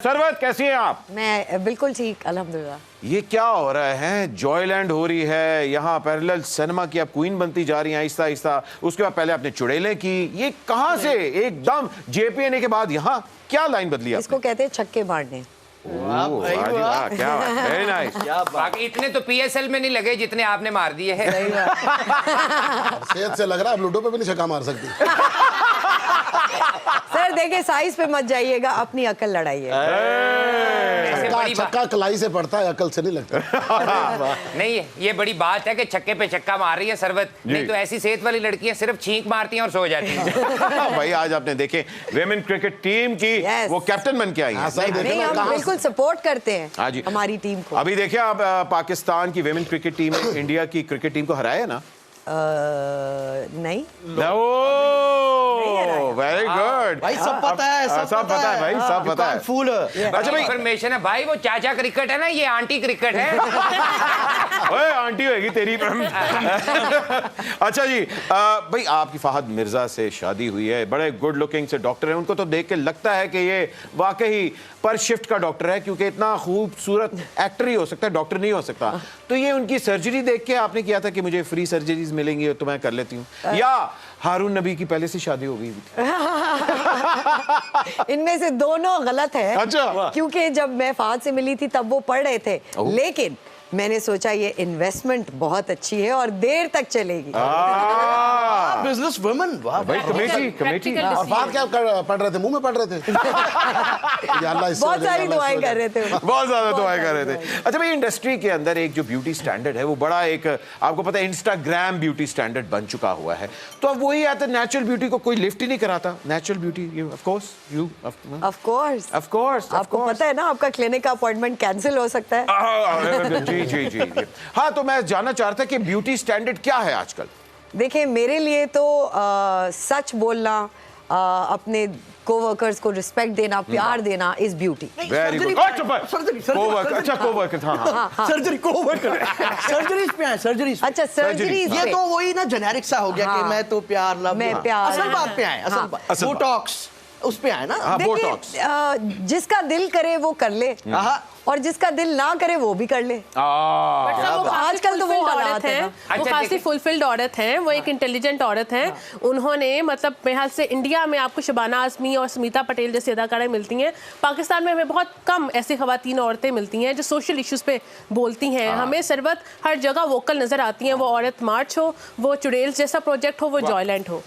सरवत कैसी हैं आप? मैं बिल्कुल ठीक, अल्हम्दुलिल्लाह। ये क्या हो रहा है? जॉयलैंड हो रही है, यहाँ पैरेलल सिनेमा की आप क्वीन बनती जा रही हैं आहिस्ता आहिस्ता। उसके बाद पहले आपने चुड़ैलें की। ये कहाँ से एकदम जेपीएनए के बाद यहाँ क्या लाइन बदली आपने? इसको कहते हैं छक्के मारने। वाह जी वाह, क्या बात, वेरी नाइस। बाकी इतने तो पीएसएल में नहीं लगे जितने आपने मार दिए हैं। सेहत से लग रहा है आप लूडो पे भी नहीं छक्का मार सकती। सर देखिए, साइज पे मत जाइएगा, अपनी अकल लड़ाइए। छक्का कलाई से पड़ता है, अकल से नहीं लगता। नहीं, ये बड़ी बात है कि छक्के पे छक्का मार रही है सरवत। नहीं तो ऐसी सेहत वाली लड़कियां सिर्फ छींक मारती हैं और सो जाती हैं। भाई आज आपने देखे विमेन क्रिकेट टीम की वो कैप्टन बन के आई है। नहीं, हम बिल्कुल सपोर्ट करते हैं हाँ जी, हमारी टीम को। अभी देखिए आप पाकिस्तान की विमेन क्रिकेट टीम ने इंडिया की क्रिकेट टीम को हराया ना? नहीं, वेरी गुड भाई सब पता है, सब पता है भाई, सब पता है। फूल अच्छा भाई, इन्फॉर्मेशन है भाई, वो चाचा क्रिकेट है ना, ये आंटी क्रिकेट है। ओए आंटी होगी तेरी। अच्छा जी, भाई आपकी फहद मिर्जा से शादी हुई है, बड़े गुड लुकिंग से डॉक्टर है, उनको तो देख के लगता है कि ये वाकई पर शिफ्ट का डॉक्टर है, क्योंकि इतना खूबसूरत एक्टर ही हो सकता है, डॉक्टर नहीं हो सकता। तो ये उनकी सर्जरी देख के आपने किया था कि मुझे फ्री सर्जरीज मिलेंगी तो मैं कर लेती हूँ, या हारून नबी की पहले से शादी हो गई थी? इनमें से दोनों गलत है। अच्छा। क्योंकि जब मैं फहद से मिली थी तब वो पढ़ रहे थे, लेकिन मैंने सोचा ये इन्वेस्टमेंट बहुत अच्छी है और देर तक चलेगी। Business woman. वाह भाई कमेटी और बात क्या पढ़ रहे थे, मुंह में पढ़ रहे थे? या अल्लाह इससे बहुत सारी दुआएं कर रहे थे। बहुत ज्यादा दुआएं कर रहे थे। अच्छा भाई, इंडस्ट्री के अंदर एक जो ब्यूटी स्टैंडर्ड है वो बड़ा एक, आपको पता है, इंस्टाग्राम ब्यूटी स्टैंडर्ड बन चुका हुआ है। तो अब वही आता है, नेचुरल ब्यूटी को कोई लिफ्ट ही नहीं कराता। नेचुरल ब्यूटी ऑफ कोर्स आपको पता है ना, आपका क्लिनिक का अपॉइंटमेंट कैंसिल हो सकता है। जी। हाँ, तो मैं जानना चाहता कि ब्यूटी स्टैंडर्ड क्या है आजकल? देखिए, मेरे लिए तो सच बोलना, अपने कोवर्कर्स को रिस्पेक्ट देना, प्यार देना इज ब्यूटी। Very good. अच्छा, कोवर्कर। हाँ। Surgery co-worker. सर्जरीज पे है, सर्जरीज। अच्छा, सर्जरीज ये तो वही ना जेनेरिक सा हो गया कि मैं तो प्यार मैं प्यार। असल बात पे आए, असल बात बोटॉक्स उस पे आए ना। देखिए, जिसका दिल करे वो कर ले, और जिसका दिल ना करे वो भी कर ले। आजकल तो वो औरत है, वो खासी फुलफिल्ड औरत है, वो एक इंटेलिजेंट औरत है। उन्होंने मतलब मेरे ख्याल से इंडिया में आपको शबाना आज़मी और स्मिता पटेल जैसी अदाकाराएं मिलती हैं। पाकिस्तान में हमें बहुत कम ऐसी खवातीन औरतें मिलती हैं जो सोशल इश्यूज पे बोलती हैं। हमें सरबत हर जगह वोकल नजर आती हैं, वो औरत मार्च हो, वो चुड़ैल जैसा प्रोजेक्ट हो, वो जॉयलैंड हो।